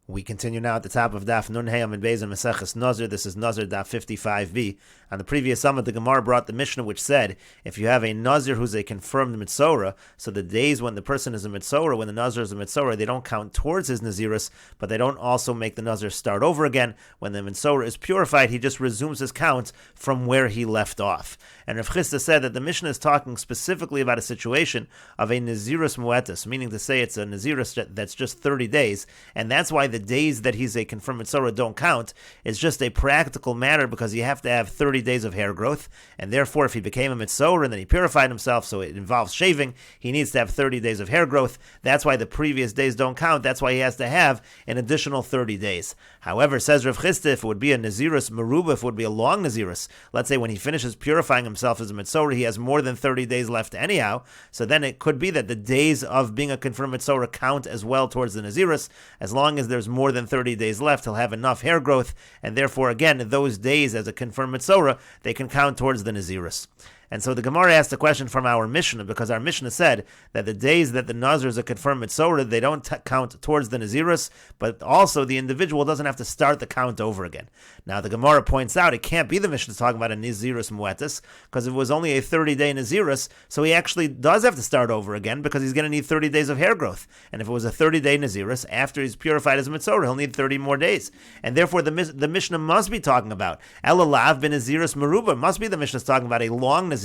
We continue now at the top of Daf Nun Heyam and Beis and Meseches Nazir. This is Nazir Daf 55b. On the previous summit, the Gemara brought the Mishnah which said, if you have a Nazir who's a confirmed Mitzorah, so the days when the person is a Mitzorah, when the Nazir is a Mitzorah, they don't count towards his Nazirus, but they don't also make the Nazir start over again. When the Mitzorah is purified, he just resumes his count from where he left off. And Rav Chisda said that the Mishnah is talking specifically about a situation of a Nazirus Muetus, meaning to say it's a Nazirus that's just 30 days, and that's why the days that he's a confirmed Mitzorah don't count. It's just a practical matter because you have to have 30 days of hair growth, and therefore if he became a Mitzorah and then he purified himself, so it involves shaving, he needs to have 30 days of hair growth. That's why the previous days don't count. That's why he has to have an additional 30 days. However, says Rav Chisda, if it would be a Nazirus Meruba, if it would be a long Nazirus, let's say when he finishes purifying himself as a Mitzorah, he has more than 30 days left anyhow, so then it could be that the days of being a confirmed Mitzorah count as well towards the Nazirus. As long as there's more than 30 days left, he'll have enough hair growth, and therefore, again, those days as a confirmed Mitzorah, they can count towards the Nazirus. And so the Gemara asked a question from our Mishnah, because our Mishnah said that the days that the Nazir is a confirmed Mitzorah, they don't count towards the Nazirus, but also the individual doesn't have to start the count over again. Now the Gemara points out it can't be the Mishnah talking about a Nazirus Muetus, because it was only a 30-day Nazirus, so he actually does have to start over again, because he's going to need 30 days of hair growth. And if it was a 30-day Nazirus, after he's purified as a Mitzorah, he'll need 30 more days. And therefore the Mishnah must be talking about Elalav ben Nazirus Meruba, must be the Mishnah talking about a long Nazirus.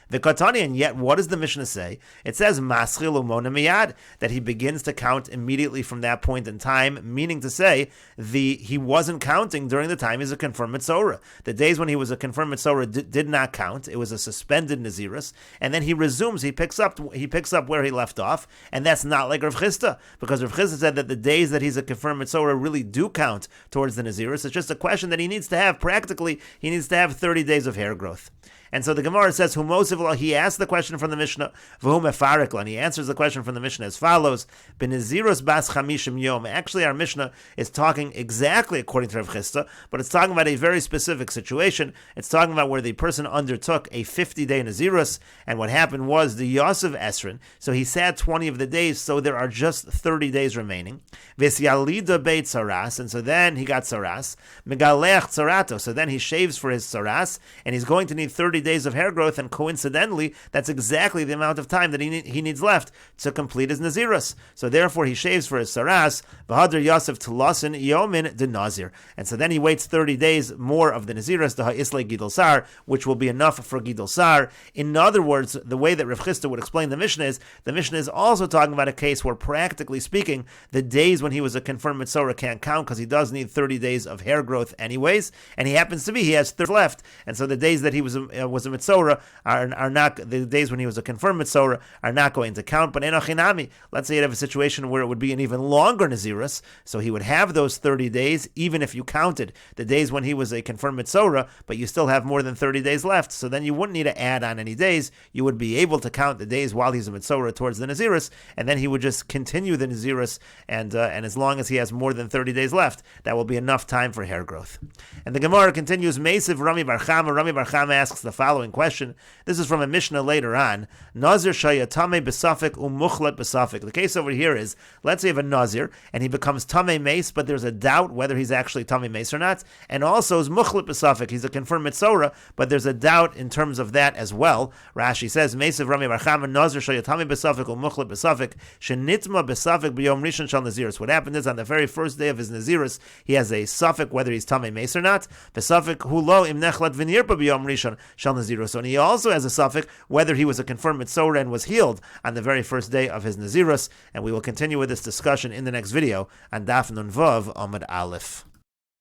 The Katani, and yet what does the Mishnah say? It says Maschil Umona Miyad, that he begins to count immediately from that point in time, meaning to say he wasn't counting during the time he's a confirmed Mitzorah. The days when he was a confirmed Mitzorah did not count. It was a suspended Nazirus, and then he resumes, he picks up where he left off, and that's not like Rav Chisda, because Rav Chisda said that the days that he's a confirmed Mitzorah really do count towards the Nazirus. It's just a question that he needs to have practically, he needs to have 30 days of hair growth. And so the Gemara says, he asked the question from the Mishnah, and he answers the question from the Mishnah as follows, Benazirus bas chamishim yom. Actually, our Mishnah is talking exactly according to Rav Chisda, but it's talking about a very specific situation. It's talking about where the person undertook a 50-day Nazirus, and what happened was the Yosef Esrin, so he sat 20 of the days, so there are just 30 days remaining. V'syalida beit saras, and so then he got saras. Megalech sarato, so then he shaves for his saras, and he's going to need 30 days of hair growth, and coincidentally, that's exactly the amount of time that he needs left to complete his Nazirus. So therefore, he shaves for his saras, v'hadr Yosef telasin yomin de Nazir, and so then he waits 30 days more of the Nazirus, the ha'isle gidol sar, which will be enough for gidol sar. In other words, the way that Rav Chisda would explain the Mishnah is also talking about a case where, practically speaking, the days when he was a confirmed Mitzorah can't count because he does need 30 days of hair growth anyways, and he has 30 left, and so the days that he was a Mitzorah are not, the days when he was a confirmed Mitzorah are not going to count. But enochinami, let's say you have a situation where it would be an even longer Nazirus, so he would have those 30 days, even if you counted the days when he was a confirmed Mitzorah, but you still have more than 30 days left, so then you wouldn't need to add on any days. You would be able to count the days while he's a Mitzorah towards the Nazirus, and then he would just continue the Nazirus, and as long as he has more than 30 days left, that will be enough time for hair growth. And the Gemara continues, Meisiv Rami Bar Chama asks the following question. This is from a Mishnah later on. Nazir shayatame besafik umuchlat besafik. The case over here is, let's say you have a Nazir, and he becomes tamei mace, but there's a doubt whether he's actually tamei mace or not, and also is muchlat besafik. He's a confirmed Mitzorah, but there's a doubt in terms of that as well. Rashi says, Meisiv Rami Bar Chama, Nazir shayatame besafik umuchlat besafik, shenitma besafik b'yom rishon shal Nazirus. What happened is, on the very first day of his Nazirus, he has a suffix whether he's tamei mace or not. Besafik hulo im nechlat v'nirpa b'yom rishon shal Nazirus. And he also has a suffix whether he was a confirmed Mitzorah and was healed on the very first day of his Nazirus. And we will continue with this discussion in the next video on Daf Nun Vav Amud Aleph.